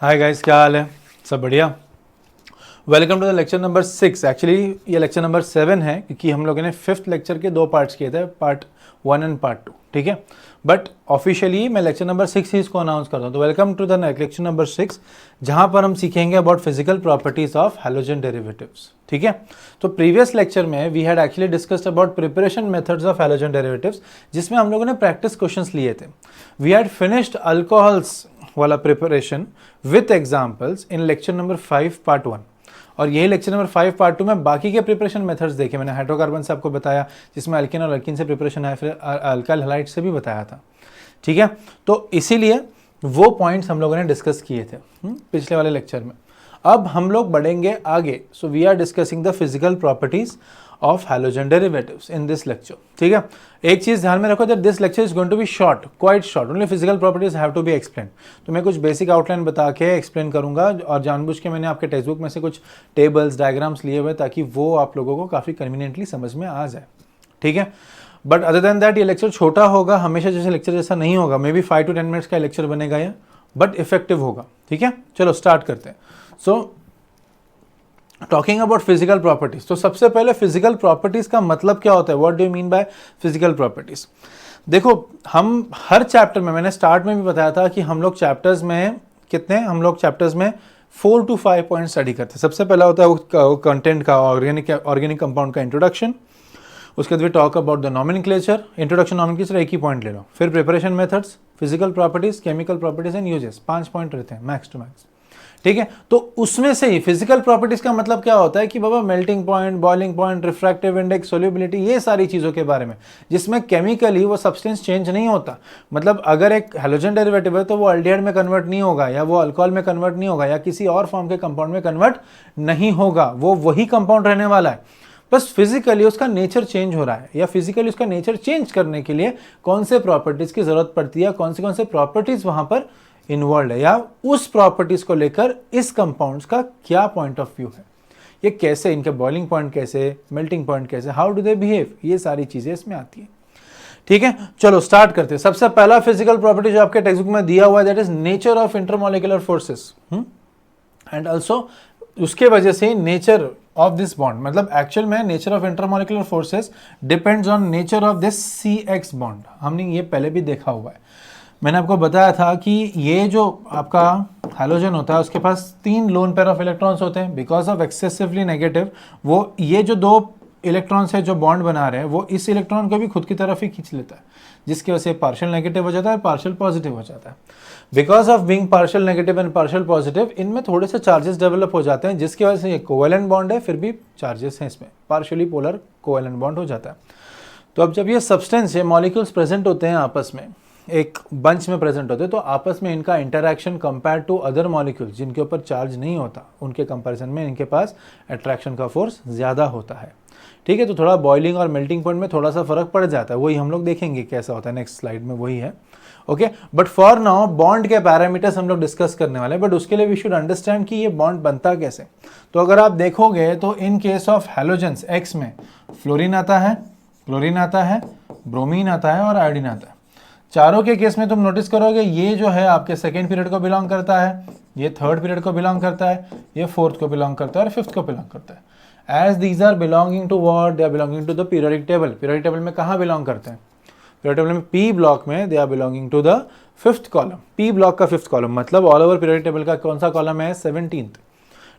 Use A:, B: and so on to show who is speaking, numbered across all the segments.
A: Hi guys, क्या हाल है? सब बढ़िया। Welcome to the lecture number 6। Actually ये लेक्चर नंबर 7 है क्योंकि हम लोगों ने 5th लेक्चर के 2 पार्ट्स किए थे, पार्ट 1 एंड पार्ट 2। ठीक है, बट ऑफिशियली मैं लेक्चर नंबर 6 ही इसको अनाउंस करता हूँ। तो welcome to the lecture number 6, जहाँ पर हम सीखेंगे about physical properties of halogen derivatives. ठीक है, तो प्रीवियस लेक्चर में we had actually discussed about preparation methods of halogen derivatives, जिसमें हम लोगों ने प्रैक्टिस क्वेश्चंस लिए थे। वी हैड फिनिश्ड अल्कोहल्स वाला preparation with examples in lecture number 5 part 1, और यही लेक्चर नंबर 5 पार्ट 2 में बाकी के प्रिपरेशन मेथड्स देखे। मैंने हाइड्रोकार्बन से आपको बताया, जिसमें अल्किन और अल्किन से प्रिपरेशन है, फिर अल्काइल हैलाइड से भी बताया था। ठीक है, तो इसीलिए वो पॉइंट्स हम लोगों ने डिस्कस किए थे पिछले वाले लेक्चर में। अब हम लोग बढ़ेंगे आगे। So we are discussing the physical properties of halogen derivatives in this lecture. ठीक है, एक चीज ध्यान में रखो that this lecture is going to be short, quite short. Only physical properties have to be explain. तो मैं कुछ बेसिक आउटलाइन बता के एक्सप्लेन करूंगा, और जानबूझ के मैंने आपके टेक्स्ट बुक में से कुछ टेबल्स डायग्राम्स लिए हुए ताकि वो आप लोगों को काफी कन्वीनियंटली समझ में आ जाए। ठीक है, बट अदर देन दैट ये लेक्चर छोटा होगा, हमेशा जैसे लेक्चर जैसा नहीं होगा। मे बी 5 to 10 मिनट्स का लेक्चर बनेगा ये, बट इफेक्टिव होगा। ठीक है, चलो स्टार्ट करते हैं। So talking about physical properties, तो सबसे पहले फिजिकल प्रॉपर्टीज का मतलब क्या होता है? What do you mean by physical properties? देखो, हम हर चैप्टर में, मैंने स्टार्ट में भी बताया था कि हम लोग चैप्टर्स में 4 to 5 पॉइंट स्टडी करते हैं। सबसे पहला होता है वो कंटेंट का, ऑर्गेनिक कंपाउंड का इंट्रोडक्शन। उसके बाद talk about the nomenclature. Introduction, nomenclature एक ही पॉइंट ले लो। फिर preparation methods, physical properties, chemical properties and uses. 5 point रहते हैं मैक्स टू मैक्स। ठीक है, तो उसमें से ही फिजिकल प्रॉपर्टीज का मतलब क्या होता है कि बाबा melting point, boiling point, refractive index, solubility, ये सारी चीजों के बारे में, जिसमें केमिकली वो सब्सटेंस चेंज नहीं होता। मतलब अगर एक हैलोजन डेरिवेटिव है तो वो अल्डिहाइड में कन्वर्ट नहीं होगा, या वो अल्कोहल में कन्वर्ट नहीं होगा, या किसी और फॉर्म के कंपाउंड में कन्वर्ट नहीं होगा। वो वही कंपाउंड रहने वाला है, बस फिजिकली उसका नेचर चेंज हो रहा है, या फिजिकली उसका नेचर चेंज करने के लिए कौन से प्रॉपर्टीज की जरूरत पड़ती है, कौन से प्रॉपर्टीज वहां पर इन्वॉल्व है, या उस प्रॉपर्टीज को लेकर इस कंपाउंड्स का क्या पॉइंट ऑफ व्यू है, ये कैसे, इनके बॉइलिंग पॉइंट कैसे, मेल्टिंग पॉइंट कैसे, हाउ डू दे बिहेव, ये सारी चीजें इसमें आती है। ठीक है, चलो स्टार्ट करते हैं। सबसे पहला फिजिकल प्रॉपर्टी जो आपके टेक्स्ट बुक में दिया हुआ है, that is nature of intermolecular forces, and also उसके वजह से नेचर ऑफ दिस बॉन्ड, मतलब एक्चुअल में nature of intermolecular forces depends on nature of this CX bond. हमने ये पहले भी देखा हुआ है। मैंने आपको बताया था कि ये जो आपका हैलोजन होता है उसके पास 3 लोन पेयर ऑफ इलेक्ट्रॉन्स होते हैं। बिकॉज ऑफ एक्सेसिवली नेगेटिव, वो ये जो 2 इलेक्ट्रॉन्स है जो बॉन्ड बना रहे हैं, वो इस इलेक्ट्रॉन को भी खुद की तरफ ही खींच लेता है, जिसकी वजह से पार्शियल नेगेटिव हो जाता है, पार्शियल पॉजिटिव हो जाता है। Because of being partial negative and partial positive, इनमें थोड़े से चार्जेस डेवलप हो जाते हैं, जिसकी वजह से ये कोवेलेंट बॉन्ड है, फिर भी चार्जेस हैं इसमें, पार्शियली पोलर कोवेलेंट बॉन्ड हो जाता है। तो अब जब ये सब्सटेंस, ये मॉलिक्यूल्स प्रेजेंट होते हैं आपस में, एक बंच में प्रेजेंट होते हैं, तो आपस में इनका interaction compare to other molecules जिनके ऊपर चार्ज नहीं होता, उनके कंपैरिजन में इनके पास अट्रैक्शन का फोर्स ज़्यादा होता है। ठीक है, तो थोड़ा बॉइलिंग और मेल्टिंग पॉइंट में थोड़ा सा फर्क पड़ जाता है, वही हम लोग देखेंगे कैसा होता है नेक्स्ट स्लाइड में, वही है। Okay, but for now bond के पैरामीटर्स हम लोग डिस्कस करने वाले हैं, बट उसके लिए वी शुड अंडरस्टैंड कि ये बॉन्ड बनता कैसे। तो अगर आप देखोगे तो in case of halogens X में फ्लोरीन आता है, क्लोरीन आता है, ब्रोमीन आता है और आयोडीन आता है। चारों के केस में तुम नोटिस करोगे ये जो है आपके सेकेंड पीरियड को बिलोंग करता है, ये थर्ड पीरियड को बिलोंग करता है, ये फोर्थ को बिलोंग करता है और फिफ्थ को बिलोंग करता है। As these are belonging to what, they are belonging to the periodic table. Periodic table में कहाँ बिलोंग करते हैं? पीरियोडिक टेबल में P ब्लॉक में they are belonging to the 5th column. P block का 5th कॉलम मतलब all over periodic table का कौन सा कॉलम है? 17th।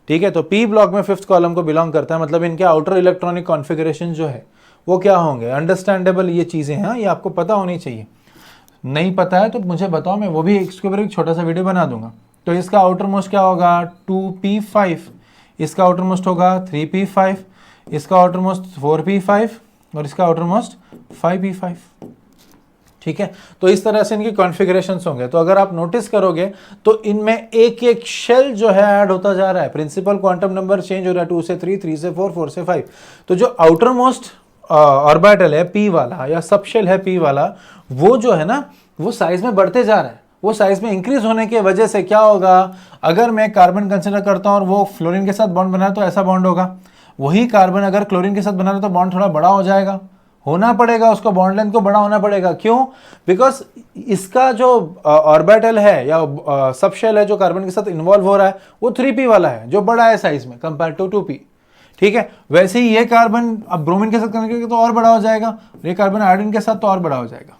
A: ठीक है, तो P ब्लॉक में 5th कॉलम को बिलोंग करता है, मतलब इनके आउटर इलेक्ट्रॉनिक कॉन्फ़िगरेशन जो है वो क्या होंगे? अंडरस्टैंडेबल ये चीज़ें हैं, ये आपको पता होनी चाहिए। नहीं पता है तो मुझे बताओ, मैं वो भी इसके ऊपर एक छोटा सा वीडियो बना दूंगा। तो इसका आउटर मोस्ट क्या होगा? 2p5, इसका आउटर मोस्ट होगा 3p5, इसका आउटर मोस्ट 4p5 और इसका आउटर मोस्ट 5p5। ठीक है, तो इस तरह से इनके कॉन्फ़िगरेशंस होंगे। तो अगर आप नोटिस करोगे तो इनमें एक एक शेल जो है ऐड होता जा रहा है, प्रिंसिपल क्वांटम नंबर चेंज हो रहा है, 2 से 3, 3 से 4, 4 से 5। तो जो आउटर मोस्ट ऑर्बिटल है P वाला या सबशेल है P वाला, वो जो है ना वो साइज में बढ़ते जा रहा है। वो साइज में इंक्रीज होने की वजह से क्या होगा? अगर मैं कार्बन कंसिडर करता हूं और वो फ्लोरीन के साथ बॉन्ड बना तो ऐसा बॉन्ड होगा। वही कार्बन अगर क्लोरीन के साथ बना तो बॉन्ड थोड़ा बड़ा हो जाएगा। होना पड़ेगा, उसको बॉन्ड लेंथ को बड़ा होना पड़ेगा। क्यों? बिकॉज इसका जो ऑर्बिटल है या सब शेल है जो कार्बन के साथ इन्वॉल्व हो रहा है वो 3p वाला है, जो बड़ा है साइज में कंपेयर टू 2p। ठीक है, वैसे ही ये कार्बन अब ब्रोमीन के साथ कनेक्ट करके तो और बड़ा हो जाएगा, ये कार्बन आयोडीन के साथ तो और बड़ा हो जाएगा।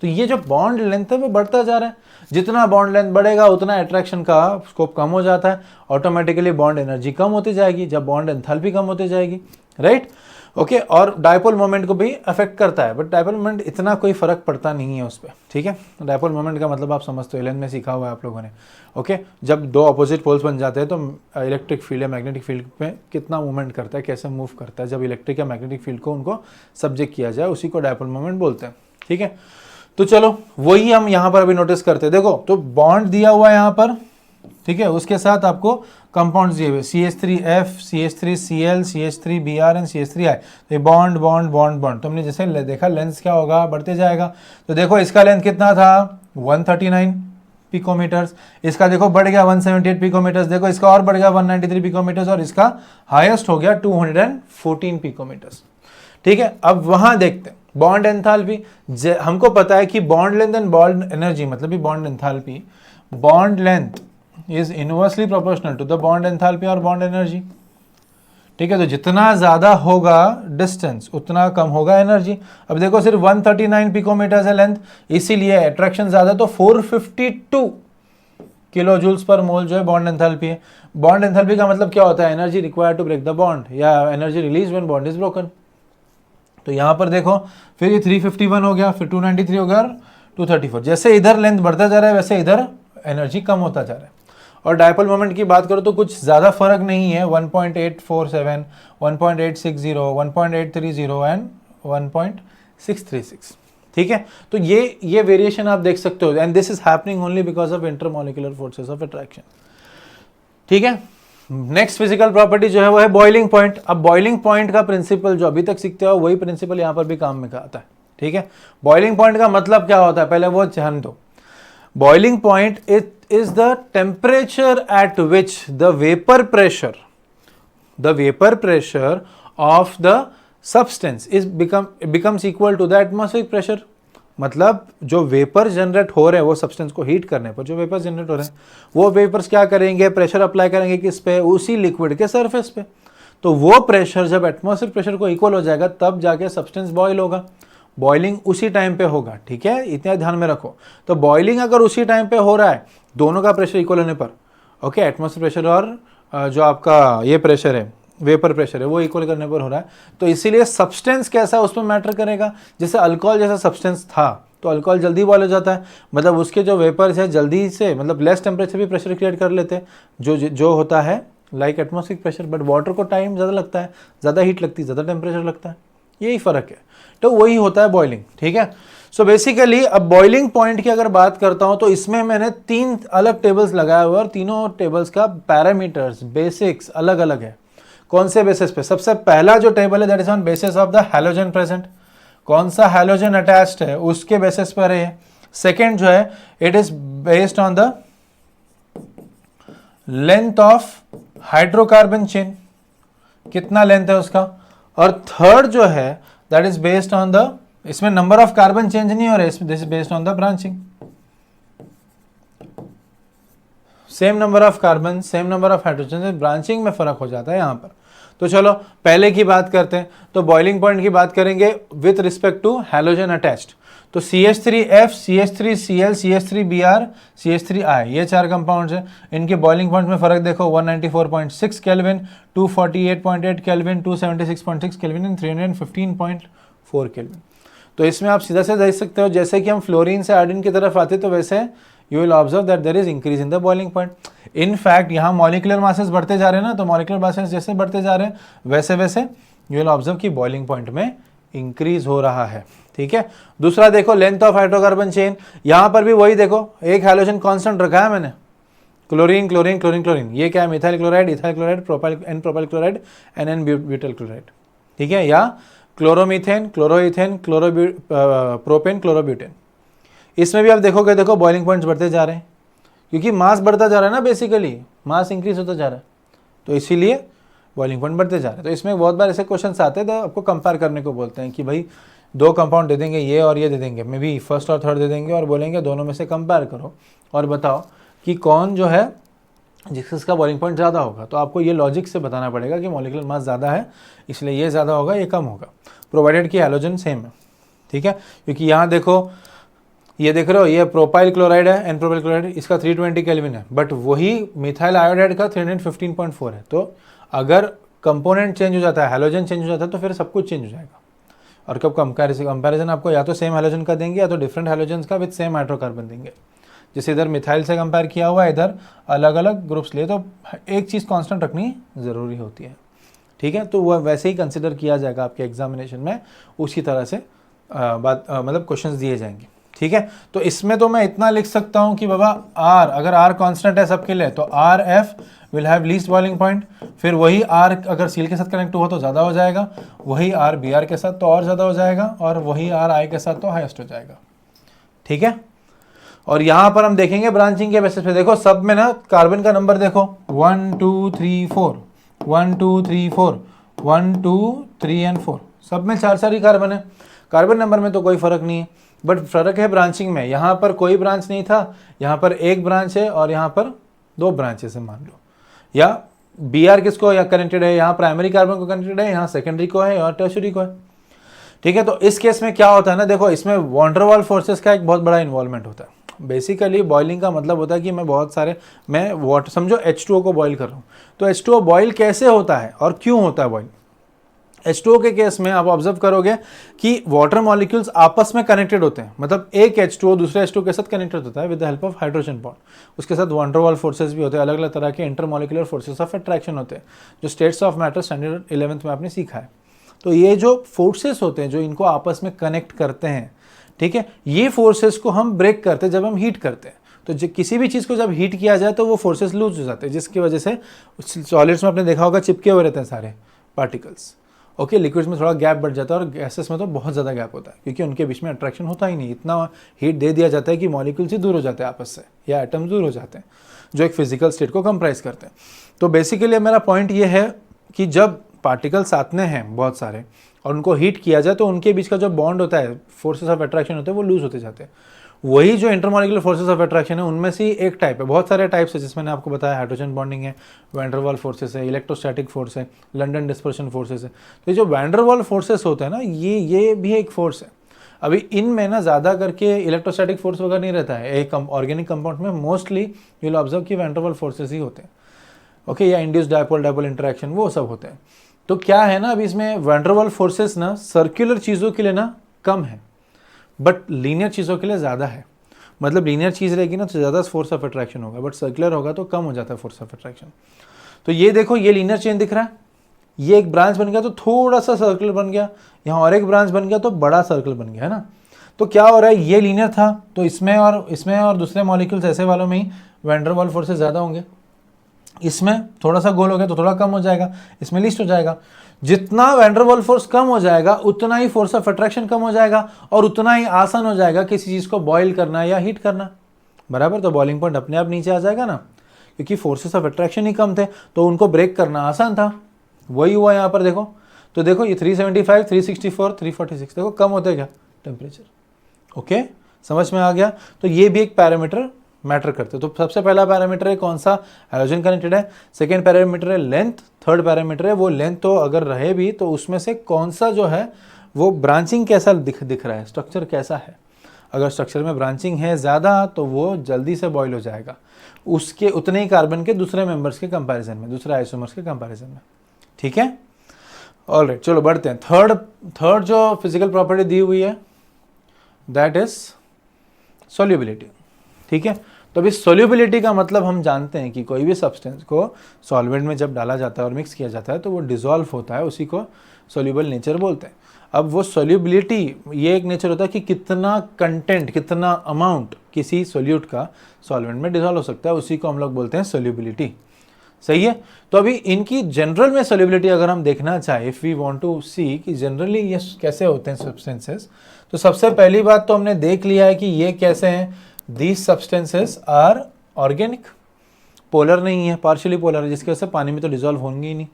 A: तो ये जो बॉन्ड लेंथ है वो बढ़ता जा रहा है, जितना बॉन्ड लेंथ बढ़ेगा उतना अट्रैक्शन का स्कोप कम हो जाता है, ऑटोमेटिकली बॉन्ड एनर्जी कम होती जाएगी, जब बॉन्ड एंथैल्पी कम होती जाएगी, राइट। ओके, और डायपोल मोमेंट को भी अफेक्ट करता है, बट डायपोल मोमेंट इतना कोई फर्क पड़ता नहीं है उस पर। ठीक है, डायपोल मोमेंट का मतलब आप समझते हो, एलन में सीखा हुआ है आप लोगों ने। ओके, जब दो अपोजिट पोल्स बन जाते हैं तो इलेक्ट्रिक फील्ड या मैग्नेटिक फील्ड में कितना मूवमेंट करता है, कैसे मूव करता है, जब इलेक्ट्रिक या मैग्नेटिक फील्ड को उनको सब्जेक्ट किया जाए, उसी को डायपोल मोमेंट बोलते हैं। ठीक है, तो चलो वही हम यहाँ पर अभी नोटिस करते हैं। देखो, तो बॉन्ड दिया हुआ है यहाँ पर, ठीक है, उसके साथ आपको कंपाउंड्स दिए हुए CH3F, CH3Cl, CH3Br and CH3I। तो ये बॉन्ड बॉन्ड बॉन्ड बॉन्ड, तो हमने जैसे देखा लेंथ क्या होगा, बढ़ते जाएगा। तो देखो इसका लेंथ कितना था 139 पिकोमीटर्स, इसका देखो बढ़ गया 178 पिकोमीटर्स, देखो इसका और बढ़ गया 193 पिकोमीटर्स, और इसका हाईएस्ट हो गया 214 पिकोमीटर्स। ठीक है, अब वहां देखते हैं बॉन्ड एंथैल्पी। हमको पता है कि bond length and bond energy मतलब भी bond enthalpy, bond length is inversely proportional to the bond enthalpy और बॉन्ड एनर्जी। ठीक है, तो जितना ज्यादा होगा डिस्टेंस उतना कम होगा एनर्जी। अब देखो सिर्फ 139 पिकोमीटर है लेंथ, इसीलिए अट्रैक्शन ज्यादा, तो 452 किलो जूल्स पर मोल जो है बॉन्ड एंथैल्पी है। बॉन्ड एंथैल्पी का मतलब क्या होता है? Energy required to break the bond या energy release when bond is broken. तो यहां पर देखो फिर ये 351 हो गया, फिर 293 हो गया और 234। जैसे इधर लेंथ बढ़ता जा रहा है वैसे इधर एनर्जी कम होता जा रहा है। और डायपोल मोमेंट की बात करो तो कुछ ज़्यादा फर्क नहीं है, 1.847, 1.860, 1.830 एंड 1.636। ठीक है, तो ये वेरिएशन आप देख सकते हो, and this is happening only because of intermolecular forces of attraction. ठीक है, नेक्स्ट फिजिकल प्रॉपर्टी जो है वो है बॉइलिंग पॉइंट। अब बॉइलिंग पॉइंट का प्रिंसिपल जो अभी तक सीखते हो वही प्रिंसिपल यहाँ पर भी काम में आता है। ठीक है, बॉइलिंग पॉइंट का मतलब क्या होता है पहले वो जान दो। Boiling point is the temperature at which the vapor pressure of the substance is becomes equal to the atmospheric pressure। मतलब जो वेपर जनरेट हो रहे हैं वो सब्सटेंस को हीट करने पर जो वेपर जनरेट हो रहे हैं वो वेपर्स क्या करेंगे, प्रेशर अप्लाई करेंगे किस पे, उसी लिक्विड के सरफेस पे। तो वो प्रेशर जब एटमॉस्फेरिक प्रेशर को इक्वल हो जाएगा तब जाके सब्सटेंस बॉयल होगा। बॉइलिंग उसी टाइम पे होगा। ठीक है, इतना ध्यान में रखो। तो बॉइलिंग अगर उसी टाइम पे हो रहा है, दोनों का प्रेशर इक्वल होने पर, ओके, एटमॉस्फेरिक प्रेशर और जो आपका ये प्रेशर है वेपर प्रेशर है वो इक्वल करने पर हो रहा है, तो इसीलिए सब्सटेंस कैसा है उस पर मैटर करेगा। जैसे अल्कोहल जैसा सब्सटेंस था तो अल्कोहल जल्दी बॉयल हो जाता है, मतलब उसके जो वेपर्स है जल्दी से, मतलब लेस टेम्परेचर भी प्रेशर क्रिएट कर लेते हैं जो होता है like atmospheric pressure. But water को टाइम ज़्यादा लगता है, ज़्यादा हीट लगती है, ज़्यादा टेम्परेचर लगता है, यही फ़र्क है। तो वही होता है बॉइलिंग। ठीक है, सो बेसिकली अब बॉइलिंग पॉइंट की अगर बात करता हूं तो इसमें मैंने 3 अलग टेबल्स लगाए हुए और तीनों टेबल्स का पैरामीटर्स बेसिक्स अलग अलग है। कौन से बेसिस पे? सबसे पहला जो टेबल है that is on basis of the halogen present, कौन सा हैलोजन अटैच्ड है उसके बेसिस पर है। सेकेंड जो है it is based on the length of hydrocarbon chain, कितना लेंथ है उसका। और थर्ड जो है that is based on the, इसमें नंबर ऑफ कार्बन चेंज नहीं हो रहा है, this is based on the branching, same number of carbon same number of hydrogen, branching में फर्क हो जाता है यहां पर। तो चलो पहले की बात करते हैं। तो बॉइलिंग पॉइंट की बात करेंगे with respect to halogen attached. तो CH3F, CH3Cl, CH3Br, CH3I, ये 4 कंपाउंड्स हैं। इनके बॉइलिंग पॉइंट में फर्क देखो, 194.6 kelvin, 248.8 kelvin, 276.6 kelvin and 315.4 kelvin. तो इसमें आप सीधा से देख सकते हो, जैसे कि हम फ्लोरीन से आयोडीन की तरफ आते तो वैसे you will observe that there is increase in the boiling point. In fact यहाँ मॉलिक्यूलर मासेस बढ़ते जा रहे हैं ना, तो मॉलिक्यूलर मासेस जैसे बढ़ते जा रहे हैं वैसे वैसे यू विल ऑब्जर्व कि बॉइलिंग पॉइंट में इंक्रीज हो रहा है। ठीक है, दूसरा देखो लेंथ ऑफ हाइड्रोकार्बन चेन, यहां पर भी वही देखो, एक हाइड्रोजन कांस्टेंट रखा है मैंने, क्लोरीन क्लोरीन क्लोरीन क्लोरीन, ये क्या है, methyl chloride, ethyl chloride, propyl n propyl chloride, n butyl chloride. ठीक है, या क्लोरोमीथेन, क्लोरोइथेन, प्रोपेन, क्लोरोब्यूटेन। इसमें भी आप देखोगे, देखो बॉइलिंग पॉइंट्स बढ़ते जा रहे हैं क्योंकि मास बढ़ता जा रहा है ना, बेसिकली मास इंक्रीज होता जा रहा है, तो इसीलिए बॉइलिंग पॉइंट बढ़ते जा रहे हैं। तो इसमें बहुत बार ऐसे क्वेश्चन आते हैं तो आपको कंपेयर करने को बोलते हैं कि भाई 2 कंपाउंड दे देंगे, ये और ये दे देंगे, मे बी फर्स्ट और थर्ड दे देंगे और बोलेंगे दोनों में से कंपेयर करो और बताओ कि कौन जो है जिसका बॉइलिंग पॉइंट ज़्यादा होगा। तो आपको ये लॉजिक से बताना पड़ेगा कि मॉलिक्यूलर मास ज़्यादा है इसलिए ये ज़्यादा होगा, ये कम होगा, प्रोवाइडेड कि हैलोजन सेम है। ठीक है, क्योंकि यहाँ देखो ये देख रहे हो, ये प्रोपाइल क्लोराइड है, एन प्रोपाइल क्लोराइड, इसका 320 केल्विन है, बट वही मिथाइल आयोडाइड का 315.4 है। तो अगर कंपोनेंट चेंज हो जाता है, हैलोजन चेंज हो जाता है, तो फिर सब कुछ चेंज हो जाएगा। और कब कंपैरिजन आपको या तो सेम हैलोजन का देंगे या तो डिफरेंट हैलोजन का विद सेम हाइड्रोकार्बन देंगे। जैसे इधर मिथाइल से कंपेयर किया हुआ है, इधर अलग अलग ग्रुप्स लिए, तो एक चीज़ कांस्टेंट रखनी ज़रूरी होती है। ठीक है, तो वह वैसे ही कंसिडर किया जाएगा आपके एग्जामिनेशन में, उसी तरह से मतलब क्वेश्चंस दिए जाएंगे। ठीक है, तो इसमें तो मैं इतना लिख सकता हूँ कि बाबा आर, अगर आर कांस्टेंट है सबके लिए तो R F will have least boiling point, फिर वही आर अगर सील के साथ कनेक्ट हुआ तो ज़्यादा हो जाएगा, वही आर बी आर के साथ तो और ज़्यादा हो जाएगा, और वही आर आई के साथ तो हाईएस्ट हो जाएगा। ठीक है, और यहाँ पर हम देखेंगे ब्रांचिंग के बेसिस पे, देखो सब में ना कार्बन का नंबर देखो 1 2 3 4 1 2 3 4 1 2 3 एंड 4, सब में 4 ही कार्बन है। कार्बन नंबर में तो कोई फर्क नहीं है, बट फर्क है ब्रांचिंग में। यहाँ पर कोई ब्रांच नहीं था, यहाँ पर एक ब्रांच है और यहाँ पर 2 ब्रांचेस है मान लो, या बी आर किसको या कनेक्टेड है, यहाँ प्राइमरी कार्बन को कनेक्टेड है, यहाँ सेकेंडरी को है और टर्शियरी को है। ठीक है, तो इस केस में क्या होता है ना, देखो इसमें वॉन डेर वाल फोर्सेस का एक बहुत बड़ा इन्वॉल्वमेंट होता है। बेसिकली बॉइलिंग का मतलब होता है कि मैं वाटर, समझो H2O को बॉईल कर रहा हूँ, तो H2O बॉईल कैसे होता है और क्यों होता है बॉईल। H2O के केस में आप ऑब्जर्व करोगे कि वाटर मॉलिक्यूल्स आपस में कनेक्टेड होते हैं, मतलब एक H2O दूसरे H2O के साथ कनेक्टेड होता है with the help of hydrogen bond. उसके साथ वॉन डेर वाल फोर्सेस भी होते हैं, अलग अलग तरह के इंटरमॉलिक्यूलर फोर्सेस ऑफ अट्रैक्शन होते हैं, जो states of matter standard 11th में आपने सीखा है। तो ये जो फोर्सेस होते हैं जो इनको आपस में कनेक्ट करते हैं, ठीक है, ये फोर्सेस को हम ब्रेक करते हैं जब हम हीट करते हैं। तो किसी भी चीज़ को जब हीट किया जाए तो वो फोर्सेस लूज हो जाते हैं, जिसकी वजह से सॉलिड्स में आपने देखा होगा चिपके हुए रहते हैं सारे पार्टिकल्स। ओके, लिक्विड्स में थोड़ा गैप बढ़ जाता है और गैसेस में तो बहुत ज़्यादा गैप होता है, क्योंकि उनके बीच में अट्रैक्शन होता ही नहीं, इतना हीट दे दिया जाता है कि मॉलिक्यूल्स ही दूर हो जाते हैं आपस से, या एटम्स दूर हो जाते हैं जो एक फिजिकल स्टेट को कंप्राइज करते हैं। तो बेसिकली मेरा पॉइंट ये है कि जब पार्टिकल्स साथ में हैं बहुत सारे और उनको हीट किया जाए तो उनके बीच का जो बॉन्ड होता है, फोर्सेस ऑफ अट्रैक्शन होते हैं, वो लूज होते जाते हैं। वही जो इंटरमॉलिक्यूलर फोर्सेस ऑफ अट्रैक्शन है उनमें से एक टाइप है, बहुत सारे टाइप्स है जिसमें आपको बताया, हाइड्रोजन बॉन्डिंग है, वैन डेर वाल फोर्सेस है, इलेक्ट्रोस्टैटिक फोर्स है, लंडन डिस्पर्शन फोर्सेस है। तो ये जो वैन डेर वाल फोर्सेस होते हैं ना, ये भी एक फोर्स है। अभी इनमें ना ज़्यादा करके इलेक्ट्रोस्टैटिक फोर्स वगैरह नहीं रहता है, एक ऑर्गेनिक कंपाउंड में मोस्टली यू विल ऑब्जर्व कि वैन डेर वाल फोर्सेस ही होते हैं। ओके, या इंड्यूस्ड डायपोल इंटरेक्शन, वो सब होते हैं। तो क्या है ना, अभी इसमें वैन डेर वाल फोर्सेस ना सर्कुलर चीज़ों के लिए ना कम है, बट लीनियर चीज़ों के लिए ज़्यादा है। मतलब लीनियर चीज़ रहेगी ना तो ज़्यादा फोर्स ऑफ अट्रैक्शन होगा, बट सर्कुलर होगा तो कम हो जाता है फोर्स ऑफ अट्रैक्शन। तो ये देखो, ये लीनियर चेन दिख रहा है, ये एक ब्रांच बन गया तो थोड़ा सा सर्कल बन गया, यहाँ और एक ब्रांच बन गया तो बड़ा सर्कल बन गया, है ना। तो क्या हो रहा है, ये लीनियर था तो इसमें और दूसरे मॉलिक्यूल्स ऐसे वालों में ही वैन डेर वाल फोर्सेस ज़्यादा होंगे, इसमें थोड़ा सा गोल हो गया तो थोड़ा कम हो जाएगा, इसमें लीस्ट हो जाएगा। जितना वैन डेर वाल फोर्स कम हो जाएगा उतना ही फोर्स ऑफ अट्रैक्शन कम हो जाएगा और उतना ही आसान हो जाएगा किसी चीज़ को बॉईल करना या हीट करना, बराबर। तो बॉइलिंग पॉइंट अपने आप नीचे आ जाएगा ना, क्योंकि फोर्सेस ऑफ अट्रैक्शन ही कम थे तो उनको ब्रेक करना आसान था। वही हुआ यहाँ पर देखो, तो देखो ये 375, 364, 346 देखो कम होते क्या टेम्परेचर। ओके, समझ में आ गया। तो ये भी एक पैरामीटर मैटर करते हैं। तो सबसे पहला पैरामीटर है कौन सा, हैलोजन कनेक्टेड है। सेकेंड पैरामीटर है लेंथ। थर्ड पैरामीटर है वो लेंथ तो अगर रहे भी तो उसमें से कौन सा जो है वो ब्रांचिंग कैसा दिख रहा है, स्ट्रक्चर कैसा है। अगर स्ट्रक्चर में ब्रांचिंग है ज़्यादा तो वो जल्दी से बॉयल हो जाएगा उसके उतने ही कार्बन के दूसरे मेंबर्स के कंपैरिजन में, दूसरे आइसोमर्स के कंपैरिजन में। ठीक है, ऑलराइट, चलो बढ़ते हैं। थर्ड जो फिजिकल प्रॉपर्टी दी हुई है दैट इज सॉल्युबिलिटी। ठीक है, तो अभी सॉल्युबिलिटी का मतलब हम जानते हैं कि कोई भी सब्सटेंस को सॉल्वेंट में जब डाला जाता है और मिक्स किया जाता है तो वो डिसॉल्व होता है, उसी को सॉल्युबल नेचर बोलते हैं। अब वो सॉल्युबिलिटी ये एक नेचर होता है कि कितना कंटेंट, कितना अमाउंट किसी सॉल्यूट का सॉल्वेंट में डिसॉल्व हो सकता है, उसी को हम लोग बोलते हैं सॉल्युबिलिटी। सही है। तो अभी इनकी जनरल में सॉल्युबिलिटी अगर हम देखना चाहें, इफ़ वी वांट टू सी कि जनरली ये कैसे होते हैं सब्सटेंसेस, तो सबसे पहली बात तो हमने देख लिया है कि ये कैसे हैं। These substances are organic, polar नहीं है, पार्शियली पोलर है, जिसकी वजह से पानी में तो डिजॉल्व होंगे ही नहीं।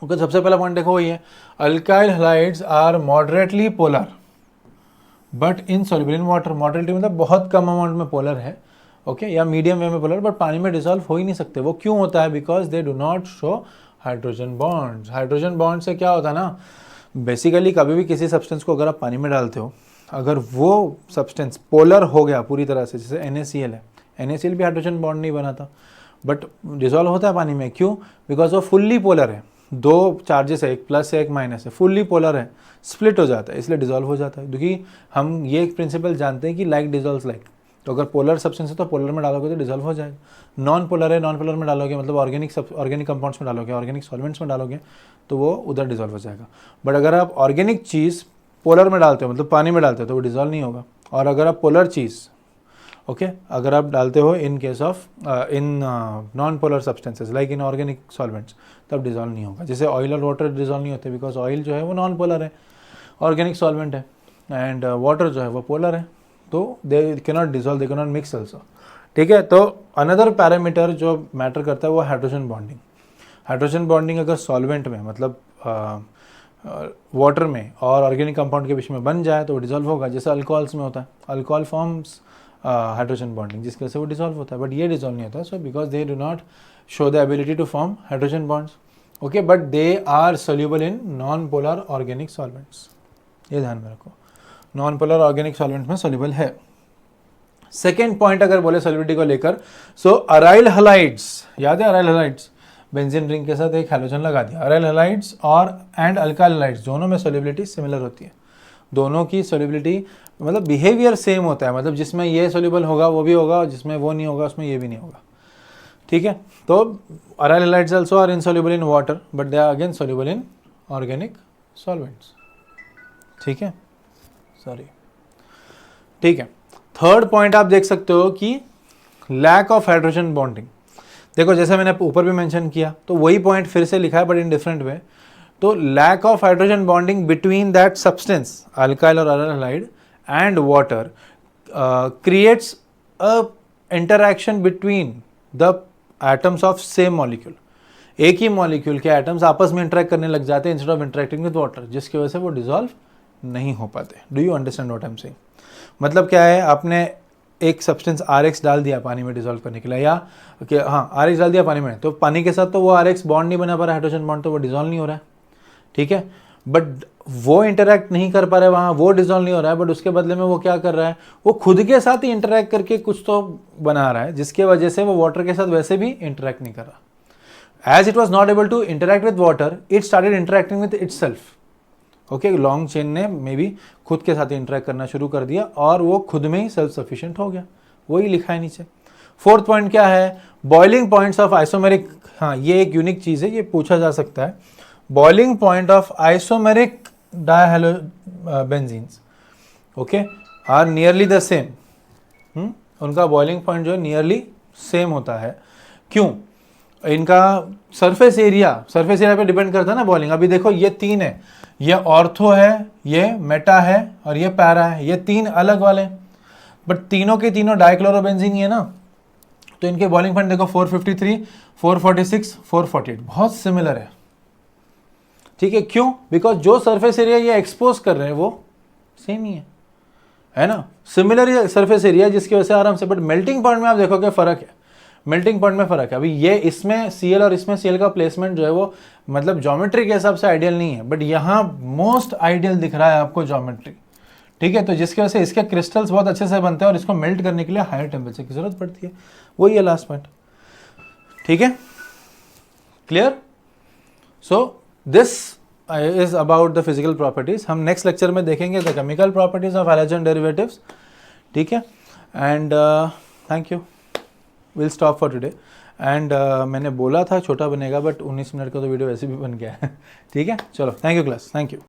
A: ओके, सबसे पहला पॉइंट देखो ये, alkyl halides are moderately polar but insoluble in water. Moderately मतलब बहुत कम अमाउंट में पोलर है, ओके, या मीडियम वे में पोलर, बट पानी में डिसॉल्व हो ही नहीं सकते। वो क्यों होता है? Because they do not show hydrogen bonds. Hydrogen bond से क्या होता है ना, बेसिकली कभी भी किसी सब्सटेंस को अगर आप पानी में डालते हो, अगर वो सब्सटेंस पोलर हो गया पूरी तरह से, जैसे NaCl है, NaCl भी हाइड्रोजन बॉन्ड नहीं बनाता बट डिसॉल्व होता है पानी में। क्यों? बिकॉज वो फुल्ली पोलर है, दो चार्जेस है, एक प्लस है एक माइनस है, फुल्ली पोलर है, स्प्लिट हो जाता है, इसलिए डिसॉल्व हो जाता है। क्योंकि हम ये एक प्रिंसिपल जानते हैं कि लाइक डिसॉल्व्स लाइक, तो अगर पोलर सब्सटेंस है तो पोलर में डालोगे तो डिसॉल्व हो जाएगा। नॉन पोलर है, नॉन पोलर में डालोगे मतलब ऑर्गेनिक कंपाउंड्स में डालोगे, ऑर्गेनिक सॉल्वेंट्स में डालोगे तो वो उधर डिसॉल्व हो जाएगा। बट अगर आप ऑर्गेनिक चीज़ पोलर में डालते हो मतलब पानी में डालते हो तो वो डिसॉल्व नहीं होगा। और अगर आप पोलर चीज़, ओके, अगर आप डालते हो in case of in non polar substances like in organic solvents, तब डिसॉल्व नहीं होगा। जैसे ऑयल और वाटर डिसॉल्व नहीं होते बिकॉज ऑयल जो है वो नॉन पोलर है, ऑर्गेनिक सॉल्वेंट है, एंड वाटर जो है वो पोलर है, तो they can not dissolve, they can not mix also. ठीक है, तो अनदर पैरामीटर जो मैटर करता है वो हाइड्रोजन बॉन्डिंग। हाइड्रोजन बॉन्डिंग अगर सॉल्वेंट में मतलब वाटर में और ऑर्गेनिक कंपाउंड के बीच में बन जाए तो वो डिसॉल्व होगा। जैसे अल्कोहल्स में होता है, अल्कोहल फॉर्म्स हाइड्रोजन बॉन्डिंग जिसकी वजह से वो डिसॉल्व होता है, बट ये डिसॉल्व नहीं होता। So because they do not show the ability to form hydrogen bonds, okay, but they are soluble in non polar organic solvents. ये ध्यान में रखो, नॉन पोलर ऑर्गेनिक सॉल्वेंट्स में सोल्यूबल है। सेकेंड पॉइंट अगर बोले सोल्युबिलिटी को लेकर, सो अराइल हैलाइड्स, याद है अराइल हैलाइड्स, बेंजीन रिंग के साथ एक हैलोजन लगा दिया। अराइल हैलाइड्स और एंड अल्काइल हैलाइड्स दोनों में सोल्युबिलिटी सिमिलर होती है, दोनों की सोल्युबिलिटी मतलब बिहेवियर सेम होता है, मतलब जिसमें ये सोल्यूबल होगा वो भी होगा और जिसमें वो नहीं होगा उसमें ये भी नहीं होगा। ठीक है, तो aryl halides also are insoluble in water but they are again soluble in organic solvents. ठीक है, सॉरी, ठीक है। थर्ड पॉइंट आप देख सकते हो कि लैक ऑफ हाइड्रोजन बॉन्डिंग। देखो जैसे मैंने ऊपर भी मेंशन किया तो वही पॉइंट फिर से लिखा है बट इन डिफरेंट वे। तो lack of hydrogen bonding between that substance alkyl और aryl halide and water creates a interaction between the atoms of same molecule. एक ही मॉलिक्यूल के एटम्स आपस में इंटरेक्ट करने लग जाते हैं instead of interacting with water, जिसकी वजह से वो डिसॉल्व नहीं हो पाते। Do you understand what I am saying? मतलब क्या है, आपने एक सब्सटेंस RX डाल दिया पानी में डिसॉल्व करने के लिए, या कि हाँ RX डाल दिया पानी में, तो पानी के साथ तो वो RX बॉन्ड नहीं बना पा रहा, हाइड्रोजन बॉन्ड, तो वो डिसॉल्व नहीं हो रहा है। ठीक है, बट वो इंटरैक्ट नहीं कर पा रहा है वहाँ, वो डिसॉल्व नहीं हो रहा है, बट उसके बदले में वो क्या कर रहा है, वो खुद के साथ ही इंटरैक्ट करके कुछ तो बना रहा है, जिसके वजह से वो वाटर के साथ वैसे भी इंटरैक्ट नहीं कर रहा। As it was not able to interact with water, it started interacting with itself. Okay, long chain ने मे बी खुद के साथ इंटरैक्ट करना शुरू कर दिया और वो खुद में ही सेल्फ सफिशिएंट हो गया, वही लिखा है नीचे। फोर्थ पॉइंट क्या है, बॉइलिंग पॉइंट्स ऑफ आइसोमेरिक। हाँ, ये एक यूनिक चीज है, ये पूछा जा सकता है। Boiling point of isomeric dihalobenzenes, okay, are nearly the same. उनका बॉइलिंग पॉइंट जो है नियरली सेम होता है। क्यों? इनका सरफेस एरिया पे डिपेंड करता है ना बॉइलिंग। अभी देखो ये तीन है, ये ऑर्थो है, ये मेटा है और ये पैरा है, ये तीन अलग वाले, बट तीनों के तीनों डाइक्लोरोबेंजीन ही है ना, तो इनके बॉइलिंग पॉइंट देखो 453, 446, 448 बहुत सिमिलर है। ठीक है, क्यों? बिकॉज जो सरफेस एरिया ये एक्सपोज कर रहे हैं वो सेम ही है ना, सिमिलर सरफेस एरिया, जिसकी वजह से आराम से। बट मेल्टिंग पॉइंट में आप देखोगे फर्क है, मेल्टिंग पॉइंट में फर्क है। अभी ये इसमें Cl और इसमें Cl का प्लेसमेंट जो है वो मतलब ज्योमेट्री के हिसाब से आइडियल नहीं है, बट यहाँ मोस्ट आइडियल दिख रहा है आपको ज्योमेट्री। ठीक है, तो जिसकी वजह से इसके क्रिस्टल्स बहुत अच्छे से बनते हैं और इसको मेल्ट करने के लिए हायर टेम्परेचर की जरूरत पड़ती है, वही है लास्ट पॉइंट। ठीक है, clear? So this is about the physical properties. हम नेक्स्ट लेक्चर में देखेंगे the chemical properties of halogen derivatives. ठीक है, and thank you, will stop for today. And मैंने बोला था छोटा बनेगा बट 19 मिनट का तो वीडियो वैसे भी बन गया है। ठीक है, चलो, thank you class, thank you.